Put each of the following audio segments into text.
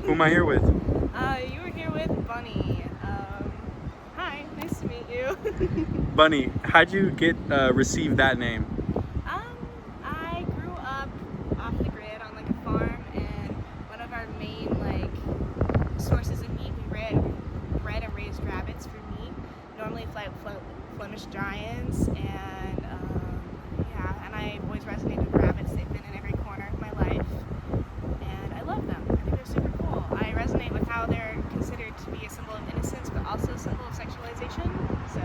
Who am I here with? You were here with Bunny. Hi, nice to meet you. Bunny, how'd you get receive that name? I grew up off the grid on like a farm, and one of our main sources of meat, we bred and raised rabbits for meat. Normally Flemish giants, and and I've always resonated with rabbits. They've been in every corner of my life, and I love them. I think they're super cool. I resonate with how they're considered to be a symbol of innocence, but also a symbol of sexualization. So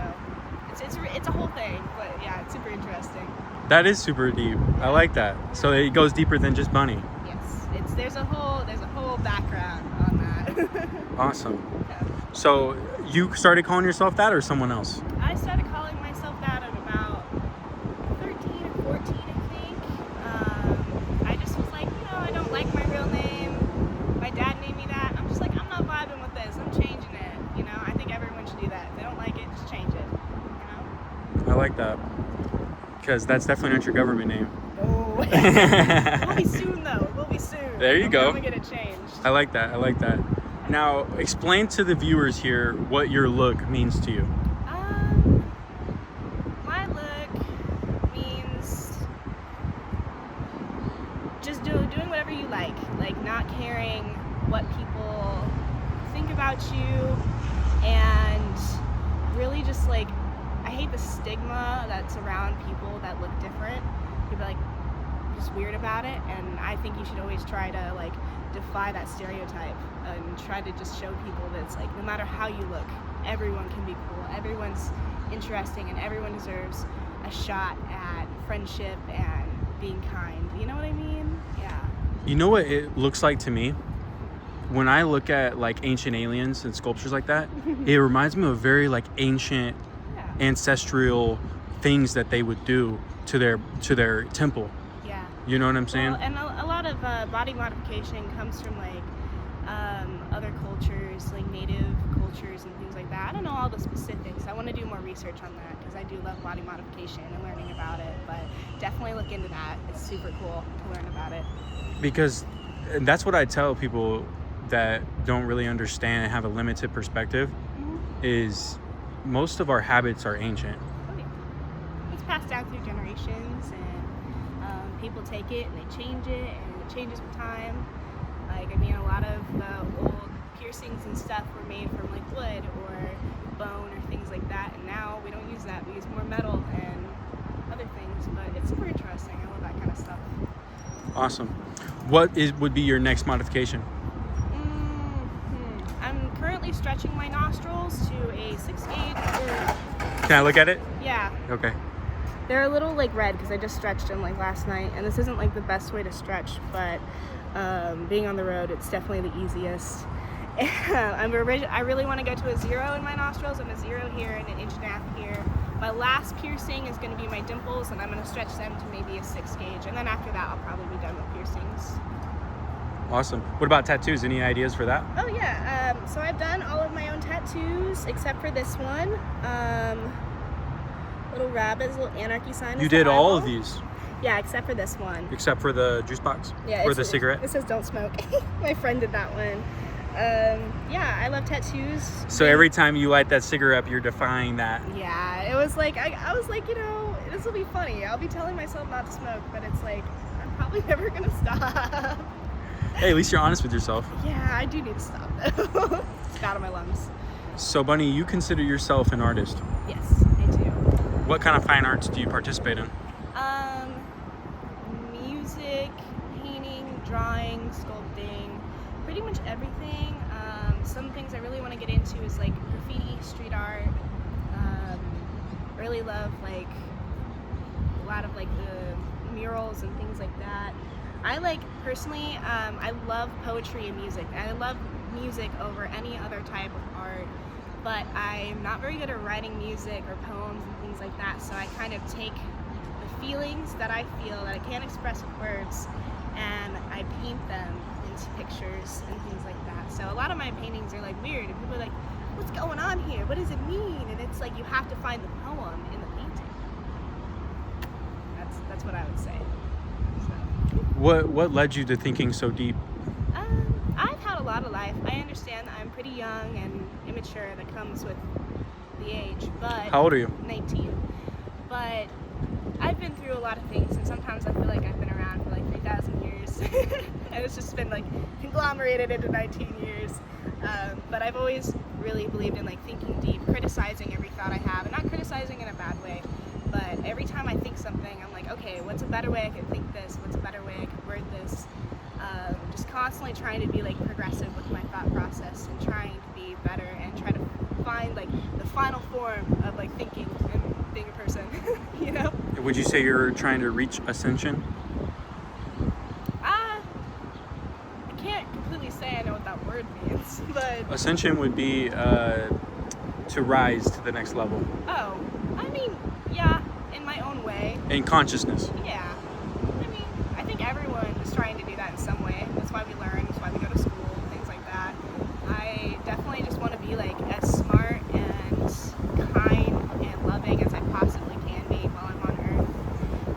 it's a whole thing, but yeah, it's super interesting. That is super deep. I like that. So it goes deeper than just Bunny. Yes, there's a whole background on that. Awesome. Yeah. So you started calling yourself that, or someone else? I started calling myself that at about 13 or 14, I think. I just was like, I don't like my real name. My dad named me that. I'm just like, I'm not vibing with this. I'm changing it. I think everyone should do that. If they don't like it, just change it. I like that. Because that's definitely not your government name. Oh. We'll be soon, though. We'll be soon. There you go. I'm gonna get it changed. I like that. Now, explain to the viewers here what your look means to you. My look means just doing whatever you like not caring what people think about you, and really just I hate the stigma that's around people that look different. People are just weird about it, and I think you should always try to defy that stereotype and try to just show people that it's no matter how you look, everyone can be cool, everyone's interesting, and everyone deserves a shot at friendship and being kind. You know what I mean? Yeah. You know what it looks like to me? When I look at ancient aliens and sculptures like that, it reminds me of very ancient ancestral things that they would do to their temple. Yeah. You know what I'm saying? Well, and a lot of body modification comes from other cultures, native cultures and things like that. I don't know all the specifics. I want to do more research on that because I do love body modification and learning about it. But definitely look into that. It's super cool to learn about it. And that's what I tell people that don't really understand and have a limited perspective. Is most of our habits are ancient. Oh, yeah. It's passed down through generations, and people take it and they change it, and it changes with time. A lot of the old piercings and stuff were made from wood or bone or things like that, and now we don't use that. We use more metal and other things, but it's super interesting. I love that kind of stuff. Awesome. What would be your next modification? I'm currently stretching my nostrils to a 6 gauge. Can I look at it? Yeah. Okay. They're a little red because I just stretched them last night, and this isn't the best way to stretch, but being on the road, it's definitely the easiest. I really want to go to a 0 in my nostrils. I'm a 0 here and an 1.5 inches here. My last piercing is going to be my dimples, and I'm going to stretch them to maybe a 6 gauge, and then after that I'll probably be done with piercings. Awesome. What about tattoos? Any ideas for that? Oh yeah, so I've done all of my own tattoos except for this one. Little rabbits, little anarchy sign. You did all of these? Yeah, except for this one. Except for the juice box? Yeah. Or the cigarette? It says don't smoke. My friend did that one. Yeah, I love tattoos. So every time you light that cigarette, you're defying that. Yeah, it was I was this will be funny. I'll be telling myself not to smoke, but it's I'm probably never gonna stop. Hey, at least you're honest with yourself. Yeah, I do need to stop though. It's out of my lungs. So Bunny, you consider yourself an artist? Yes, I do. What kind of fine arts do you participate in? Music, painting, drawing, sculpting, pretty much everything. Some things I really want to get into is graffiti, street art. Really love a lot of the murals and things like that. I personally, I love poetry and music. I love music over any other type of art, but I'm not very good at writing music or poems and things like that, so I kind of take the feelings that I feel that I can't express with words, and I paint them into pictures and things like that. So a lot of my paintings are weird, and people are what's going on here? What does it mean? And it's you have to find the poem in the painting. That's what I would say. So. What led you to thinking so deep? I've had a lot lot of life. I understand that I'm pretty young and immature. That comes with the age. But How old are you? 19. But I've been through a lot of things, and sometimes I feel like I've been around for like 3,000 years, and it's just been like conglomerated into 19 years. But I've always really believed in like thinking deep, criticizing every thought I have, and not criticizing in a bad way. But every time I think something, I'm like, okay, what's a better way I could think this? What's a better way I could word this? Just constantly trying to be like progressive with my thought process and trying to be better and try to find like the final form of like thinking and being a person, you know? Would you say you're trying to reach ascension? I can't completely say I know what that word means, but... Ascension would be to rise to the next level. Oh, I mean, yeah, in my own way. In consciousness. Yeah. I mean, I think everyone is trying to do that in some way. That's why we learn, that's why we go to school, things like that. I definitely just want to be like as smart and kind and loving as I possibly can be while I'm on Earth,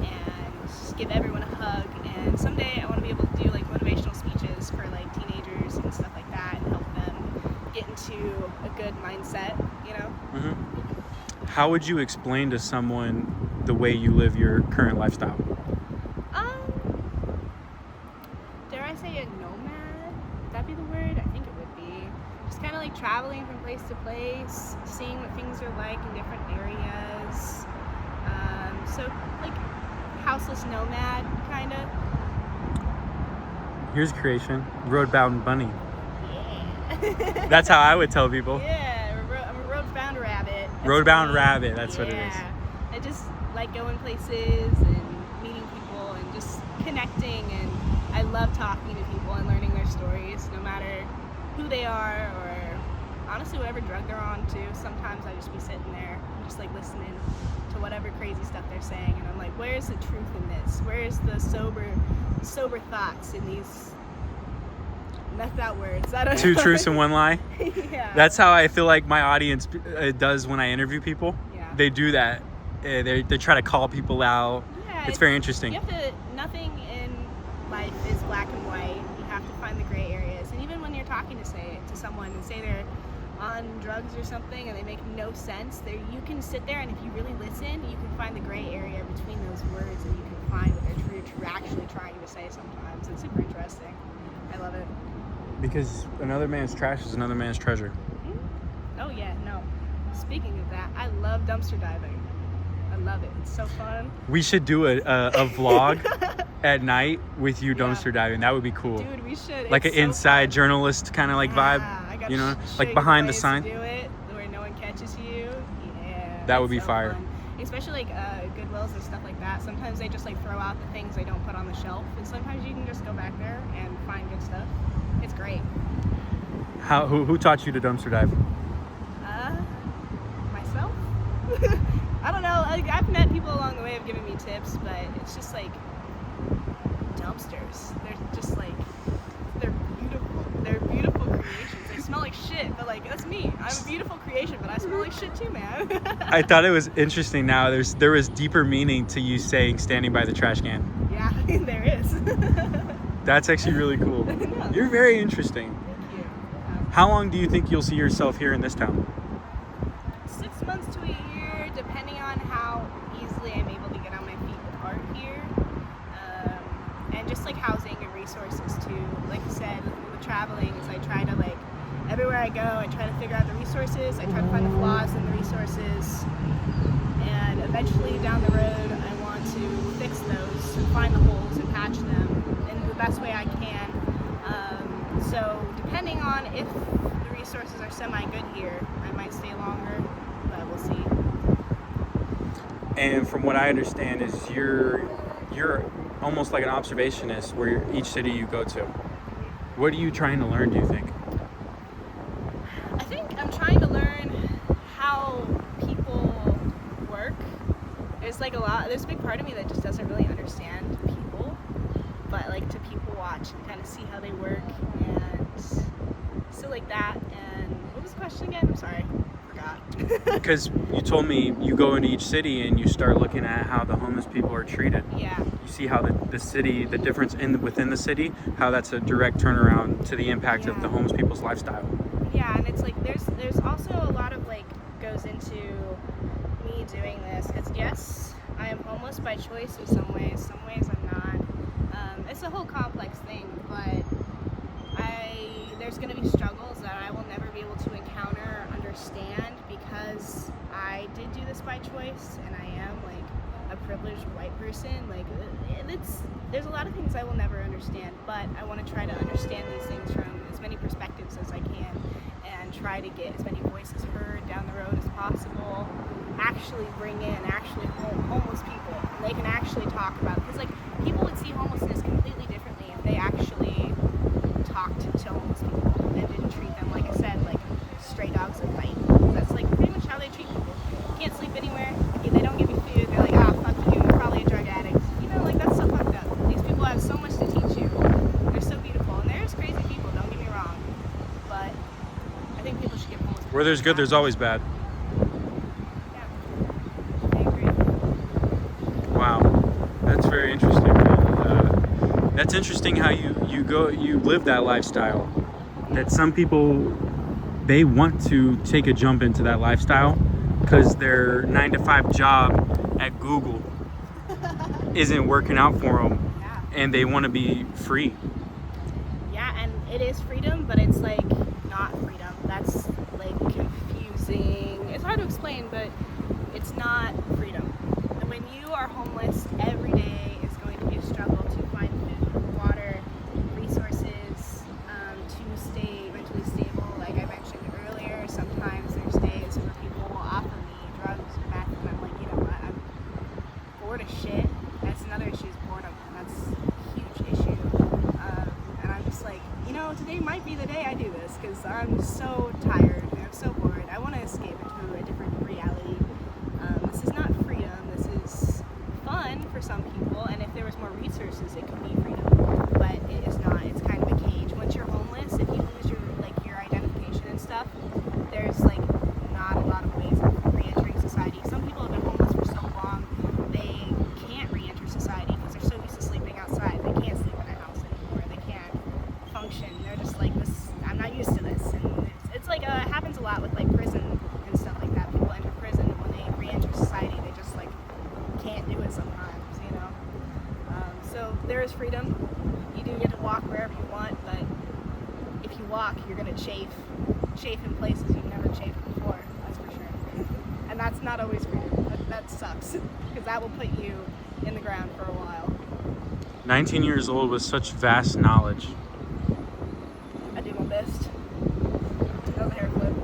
and just give everyone a hug. And someday I want to be able to do like motivational speeches for like teenagers and stuff like that, and help them get into a good mindset, you know? Mm-hmm. How would you explain to someone the way you live your current lifestyle? Dare I say a nomad? Would that be the word? I think it would be. Just kind of like traveling from place to place, seeing what things are like in different areas. So like houseless nomad, kind of. Here's creation. Road-bound bunny. Yeah. That's how I would tell people. Yeah, I'm a road-bound rabbit. That's Road-bound me. rabbit, that's what it is. Yeah. I just like going places and meeting people and just connecting, and I love talking to people and learning their stories, no matter who they are or honestly whatever drug they're on too. Sometimes I just be sitting there just like listening to whatever crazy stuff they're saying, and I'm like, where's the truth in this? Where's the sober thoughts in these methed out words? I don't know. Two truths and one lie. Yeah. That's how I feel like my audience does when I interview people. Yeah. They do that. They try to call people out. Yeah, It's very interesting. You have to, nothing in life is black and white. You have to find the gray areas. And even when you're talking to someone and say they're on drugs or something and they make no sense, you can sit there, and if you really listen, you can find the gray area between those words, and you can find what they're actually trying to say sometimes. It's super interesting. I love it. Because another man's trash is another man's treasure. Mm-hmm. Oh yeah, no. Speaking of that, I love dumpster diving. I love it. It's so fun. We should do a vlog at night with you dumpster diving. That would be cool. Dude, we should. Like It's an so inside fun. journalist kind of like I vibe, gotta you know, show like you behind the ways sign. to do it where no one catches you. Yeah. That would it's be so fire. fun. Especially like Goodwills and stuff like that. Sometimes they just like throw out the things they don't put on the shelf, and sometimes you can just go back there and find good stuff. It's great. Who taught you to dumpster dive? Myself. I don't know. I've met people along the way who have given me tips, but it's just like dumpsters. They're just like, they're beautiful. They're beautiful creations. They smell like shit, but like that's me. I'm a beautiful creation, but I smell like shit too, man. I thought it was interesting. Now there was deeper meaning to you saying standing by the trash can. Yeah, there is. That's actually really cool. No. You're very interesting. Thank you. How long do you think you'll see yourself here in this town? 6 months to a year, depending on how easily I'm able to get on my feet with art here, and just like housing and resources too. Like I said, with traveling, is I try to like everywhere I go, I try to figure out the resources. I try to find the flaws in the resources, and eventually down the road, I want to fix those and find the holes and patch them in the best way I can. So depending on if the resources are semi-good here, I might stay longer, but we'll see. And from what I understand is you're almost like an observationist where each city you go to. What are you trying to learn, do you think? I think I'm trying to learn how people work. There's a big part of me that just doesn't really understand people, but like to people watch and kind of see how they work and so like that. And what was the question again? I'm sorry, forgot. Because you told me you go into each city and you start looking at how the homeless people are treated. Yeah. You see how the city, the difference within the city, how that's a direct turnaround to the impact of the homeless people's lifestyle. Yeah, and it's like there's also a lot of like goes into me doing this, because yes, I am homeless by choice in some ways I'm not. It's a whole complex thing, but there's going to be struggles that I will never be able to encounter or understand, because I did do this by choice, and I am like a privileged white person. Like there's a lot of things I will never understand, but I want to try to understand these things from as many perspectives as I can, and try to get as many voices heard down the road as possible. Actually bring in homeless people, and they can actually talk about it, because like people would see homelessness completely differently if they actually talked to homeless people and didn't treat them, like I said, like stray dogs at night. That's like pretty much how they treat people. You can't sleep anywhere. If they don't give you food, they're like, ah, fuck you, you're probably a drug addict. You know, like that's so fucked up. These people have so much to teach you. They're so beautiful, and there's crazy people, don't get me wrong, but I think people should give homeless people Where there's good, there's always bad. Yeah, I agree. Wow, that's very interesting. That's interesting how you live that lifestyle. That some people, they want to take a jump into that lifestyle because their 9-to-5 job at Google isn't working out for them, Yeah. and they want to be free. Yeah, and it is freedom, but it's like not freedom. That's like confusing. It's hard to explain, but it's not freedom. And when you are homeless, every day is going to be a struggle to find food, water, resources, to stay mentally stable. Like I mentioned earlier, sometimes there's days where people will offer me drugs or meth, and I'm like, you know what, I'm bored as shit. That's another issue, is boredom. That's a huge issue. And I'm just like, you know, today might be the day I do this, because I'm so tired and I'm so bored. I want to escape into a different reality. This is not freedom. This is fun for some people, and if there was more resources, it could be freedom. But it is not. It's kind of a cage. Once you're homeless, if you lose your identification and stuff, there's like not a lot of ways of re-entering society. Some people have been homeless for so long, they can't re-enter society because they're so used to sleeping outside. They can't sleep in a house anymore. They can't function. They're just like, this. I'm not used to this. And it's like it happens a lot with like prison and stuff like that. People enter prison, when they re-enter society, they just like can't do it sometimes, you know. So there is freedom. You do get to walk wherever you want, but if you walk, you're gonna chafe in places you've never chafed before. That's for sure. And that's not always freedom. That sucks, because that will put you in the ground for a while. 19 years old with such vast knowledge. I do my best. That was a hair flip.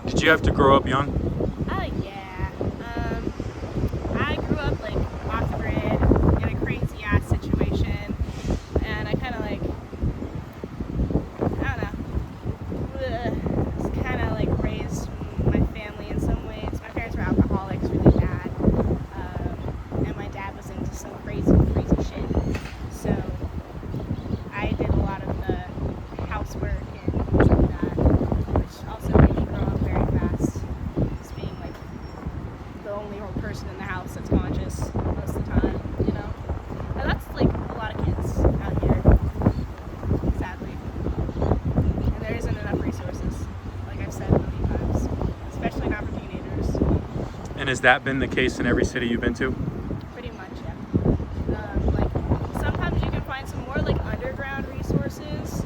Did you have to grow up young? Yeah. I grew up like off the grid in a crazy ass situation, and I kind of like, I don't know, was kind of like raised my family in some ways. My parents were alcoholics, really bad, and my dad was into some crazy shit. So I did a lot of the housework and things like that, which also made me grow up very fast, just being like the only person in the house that's conscious most of the time, you know? And that's like a lot of kids out here, sadly. And there isn't enough resources, like I've said a million times, especially not for teenagers. And has that been the case in every city you've been to? Pretty much, yeah. Like sometimes you can find some more like underground resources,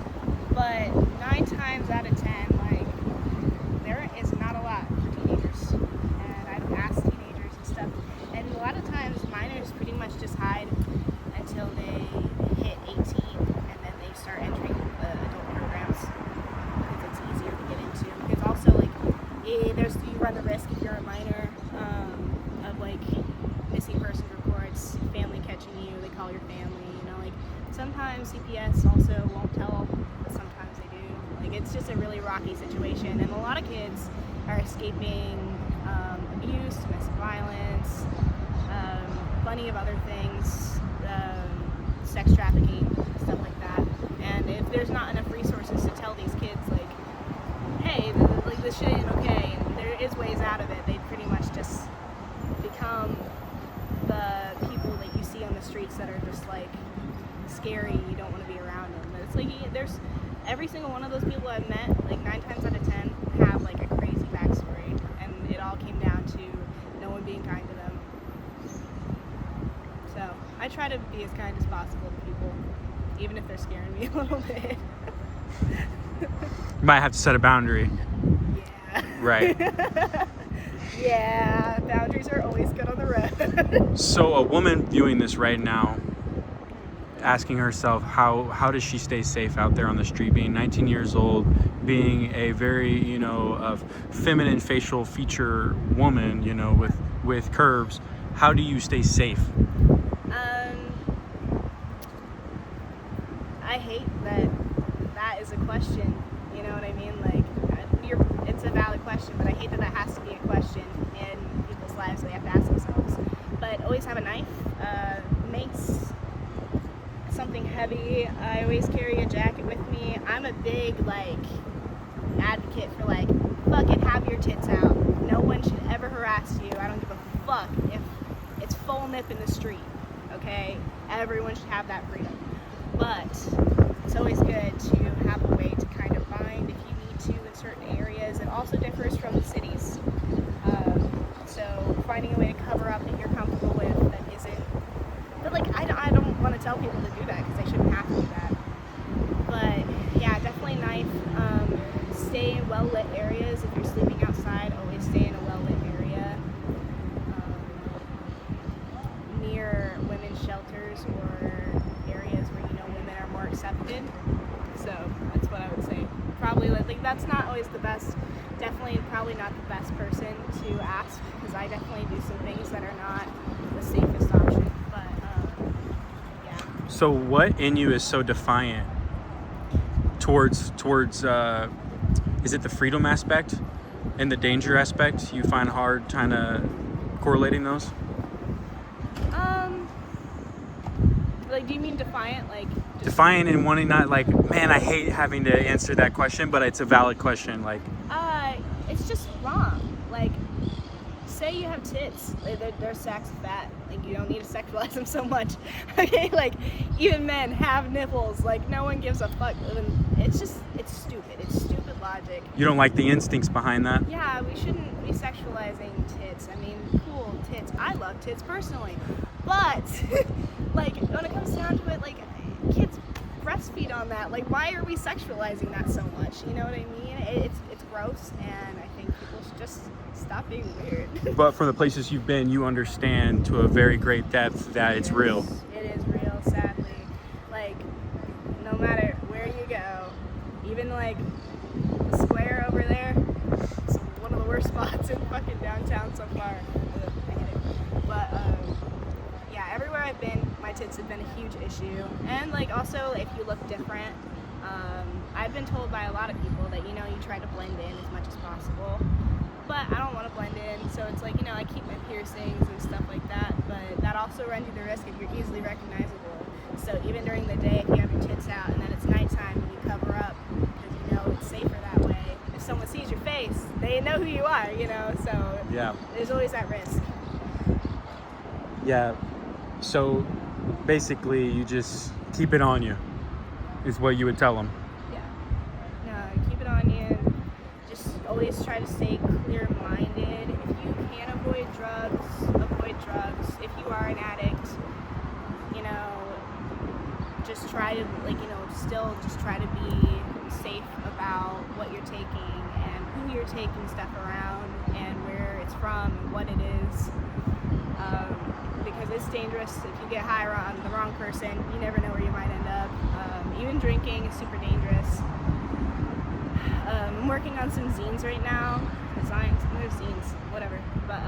but 9 times out of 10, like there is not a lot for teenagers. And I've asked teenagers and stuff, and a lot of times minors pretty much just hide until they hit 18, and then they start entering adult programs, because it's easier to get into. Because also like you run the risk if you're a minor of like missing persons reports, family catching you, they call your family, you know, like sometimes CPS also won't tell, but sometimes they do. Like it's just a really rocky situation, and a lot of kids are escaping abuse, domestic violence, plenty of other things, sex trafficking, stuff like that. And if there's not enough resources to tell these kids like, hey, like this shit ain't okay, is ways out of it. They pretty much just become the people that you see on the streets that are just like scary. You don't want to be around them. But it's like there's every single one of those people I've met, like 9 times out of 10, have like a crazy backstory, and it all came down to no one being kind to them. So I try to be as kind as possible to people, even if they're scaring me a little bit. You might have to set a boundary. Yeah. Right. Yeah, boundaries are always good on the road. So a woman viewing this right now, asking herself how does she stay safe out there on the street, being 19 years old, being a very, feminine facial feature woman, with curves, how do you stay safe? I hate that is a question, you know what I mean? Like, it's a valid question, but I hate that has to be a question in people's lives they have to ask themselves. But always have a knife, mace, something heavy. I always carry a jacket with me. I'm a big, advocate for, fuck it, have your tits out. No one should ever harass you. I don't give a fuck if it's full nip in the street, okay? Everyone should have that freedom. But it's always good to have a way to kind of bind if you need to in certain areas. It also differs from the cities. So finding a way to cover up that you're comfortable with that isn't. But I don't want to tell people to do that because they shouldn't have to do that. But yeah, definitely knife. Stay in well-lit areas. If you're sleeping outside, always stay in a well-lit area. Near women's shelters or areas where women are more accepted. So that's what I would say. Probably that's not always the best. Definitely probably not the best person to ask because I definitely do some things that are not the safest option. But yeah. So what in you is so defiant towards is it the freedom aspect and the danger aspect you find hard kind of correlating those? Do you mean defiant? Defiant and wanting not man, I hate having to answer that question, but it's a valid question. It's just wrong. Say you have tits, they're sacks of fat. You don't need to sexualize them so much. Okay, even men have nipples. No one gives a fuck. It's stupid. It's stupid logic. You don't like the instincts behind that? Yeah, we shouldn't be sexualizing tits. I mean, cool, tits. I love tits personally. But, when it comes down to it, kids breastfeed on that. Why are we sexualizing that so much? You know what I mean? It's gross, and I think people should just stop being weird. But for the places you've been, you understand to a very great depth that it's real. It is real, sadly. No matter where you go, even the square over there, it's one of the worst spots in fucking downtown so far. Ugh, I hate it. But yeah, everywhere I've been, my tits have been a huge issue. And also, if you look different, I've been told by a lot of people that you try to blend in as much as possible. But I don't want to blend in, so it's I keep my piercings and stuff like that, but that also runs you the risk if you're easily recognizable. So even during the day, if you have your tits out and then it's nighttime and you cover up, because it's safer that way. If someone sees your face, they know who you are, so yeah, there's always that risk. Yeah, so basically you just keep it on you, is what you would tell them. Keep it on you. Just always try to stay clear-minded. If you can avoid drugs, avoid drugs. If you are an addict, just try to, still just try to be safe about what you're taking and who you're taking stuff around and where it's from and what it is. Because it's dangerous. If you get high on the wrong person, you never know where you might end up. Even drinking is super dangerous. I'm working on some zines right now, zines, whatever, but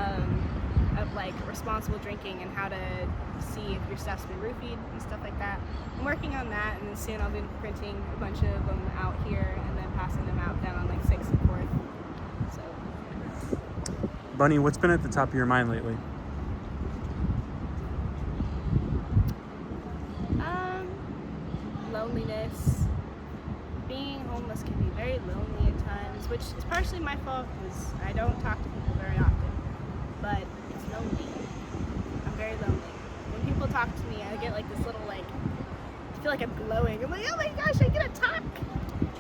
of responsible drinking and how to see if your stuff's been roofied and stuff like that. I'm working on that, and then soon I'll be printing a bunch of them out here and then passing them out down on 6th and 4th. So, Bunny, what's been at the top of your mind lately? Loneliness, being homeless. homeless can be very lonely at times, which is partially my fault because I don't talk to people very often. But it's lonely. I'm very lonely. When people talk to me, I get like this little I feel like I'm glowing. I'm like, oh my gosh, I get to talk.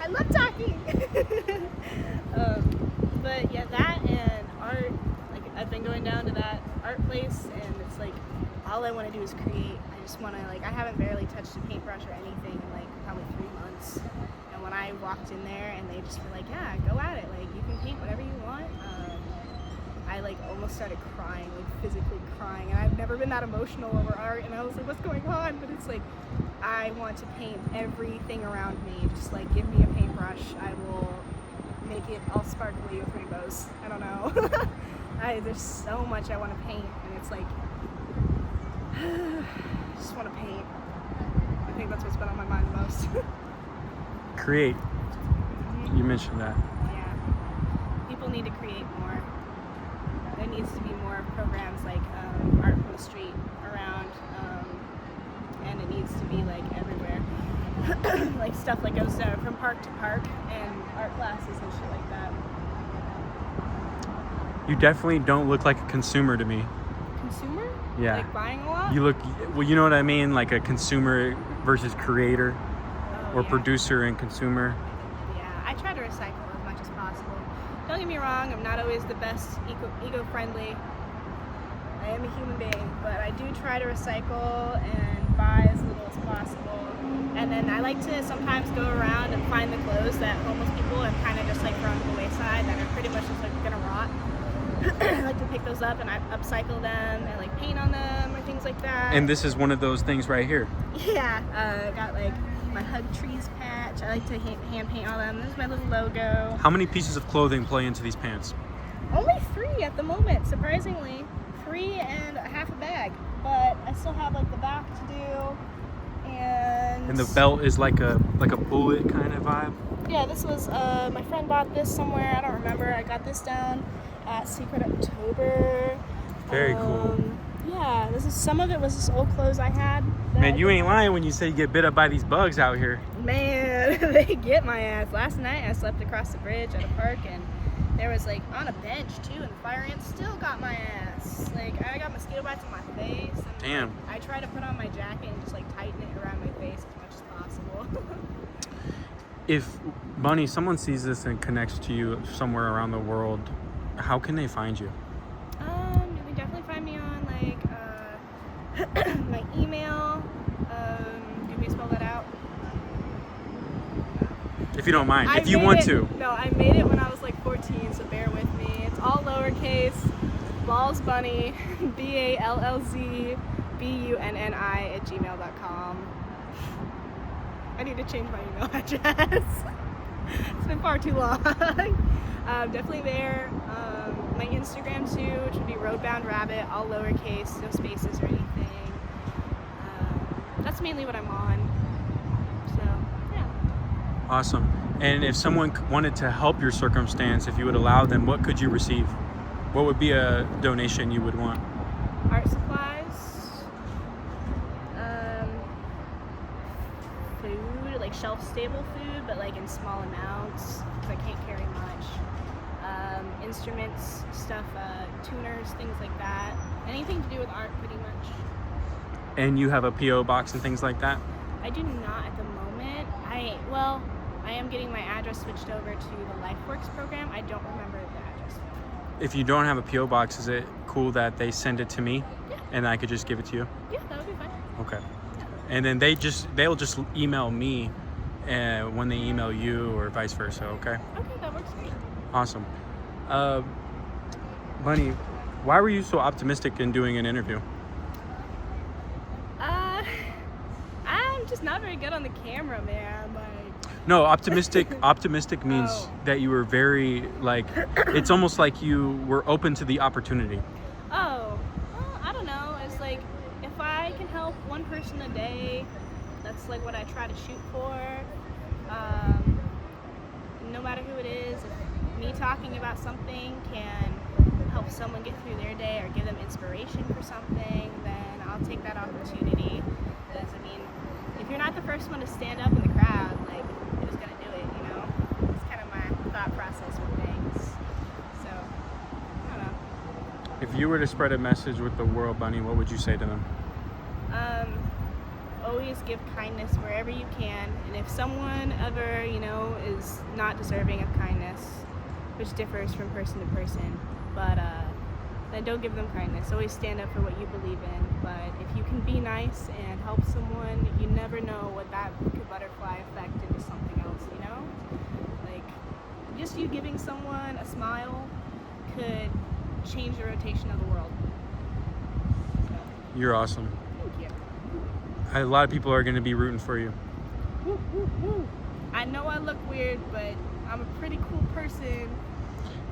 I love talking. But yeah, that and art. Like I've been going down to that art place, and it's like all I want to do is create. I just want to I haven't barely touched a paintbrush or anything in probably 3 months. And when I walked in there, and they just were like, yeah, go at it. You can paint whatever you want. I almost started crying, physically crying, and I've never been that emotional over art. And I was like, what's going on? But it's I want to paint everything around me. Just give me a paintbrush. I will make it all sparkly with rainbows. I don't know. There's so much I want to paint, and it's I just want to paint. I think that's what's been on my mind the most. Create. Mm-hmm. You mentioned that. Yeah. People need to create more. There needs to be more programs like Art from the Street around, and it needs to be everywhere. Stuff goes from park to park, and art classes and shit like that. You definitely don't look like a consumer to me. Consumer? Yeah. Buying a lot? You look, well, you know what I mean? A consumer versus creator, or yeah. Producer and consumer. Yeah, I try to recycle as much as possible. Don't get me wrong, I'm not always the best eco-friendly. I am a human being, but I do try to recycle and buy as little as possible. And then I like to sometimes go around and find the clothes that homeless people have kind of just thrown to the wayside that are pretty much just gonna rot. I like to pick those up and I upcycle them and paint on them or things like that. And this is one of those things right here. Yeah, I got my Hug Trees patch. I like to hand paint all them. This is my little logo. How many pieces of clothing play into these pants? Only 3 at the moment, surprisingly. 3 and half a bag, but I still have the back to do. And the belt is like a bullet kind of vibe. Yeah, this was my friend bought this somewhere. I don't remember. I got this down at Secret October. Very cool. Yeah, some of it was just old clothes I had. Man, you ain't lying when you say you get bit up by these bugs out here. Man, they get my ass. Last night I slept across the bridge at a park, and there was on a bench too, and the fire ants still got my ass. I got mosquito bites on my face. And, Damn. I try to put on my jacket and just tighten it around my face as much as possible. If, Bunny, someone sees this and connects to you somewhere around the world, how can they find you? You can definitely find me on my email. Do me spell that out? If you don't mind, if you want to. No, I made it when I was 14, so bear with me. It's all lowercase. Ballsbunny, BALLZBUNNI@gmail.com. I need to change my email address. It's been far too long. Definitely there. My Instagram too, which would be Roadbound Rabbit, all lowercase, no spaces or anything. That's mainly what I'm on. So, yeah. Awesome. And if someone wanted to help your circumstance, if you would allow them, what could you receive? What would be a donation you would want? Art supplies, food, shelf-stable food, but in small amounts, because I can't carry much. Instruments, stuff, tuners, things like that. Anything to do with art, pretty much. And you have a P.O. box and things like that? I do not at the moment. I am getting my address switched over to the LifeWorks program. I don't remember the address. If you don't have a P.O. box, is it cool that they send it to me? Yeah. And I could just give it to you? Yeah, that would be fine. Okay. Yeah. And then they'll just email me when they email you or vice versa, okay? Okay, that works great. Awesome. Bunny, why were you so optimistic in doing an interview? I'm just not very good on the camera, man. No, optimistic means that you were very, it's almost like you were open to the opportunity. Oh, well, I don't know. It's if I can help one person a day, that's what I try to shoot for. No matter who it is, if me talking about something can help someone get through their day or give them inspiration for something, then I'll take that opportunity. Because, if you're not the first one to stand up in the crowd, who's gonna do it, If you were to spread a message with the world, Bunny, what would you say to them? Always give kindness wherever you can, and if someone ever, is not deserving of kindness, which differs from person to person, but then don't give them kindness. Always stand up for what you believe in, but if you can be nice and help someone, you never know what that could butterfly effect into something else, Like, just you giving someone a smile could change the rotation of the world. So, You're awesome. thank you. A lot of people are going to be rooting for you. Woo, woo, woo. I know I look weird, but I'm a pretty cool person.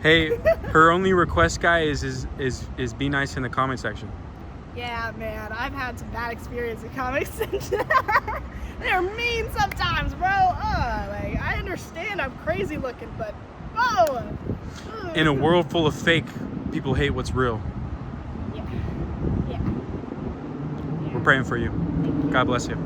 Hey, her only request, guy, is be nice in the comment section. Yeah, man, I've had some bad experience in comics. They're mean sometimes, bro. I understand I'm crazy looking, but In a world full of fake, people hate what's real. Yeah. We're praying for you. Thank you. God bless you.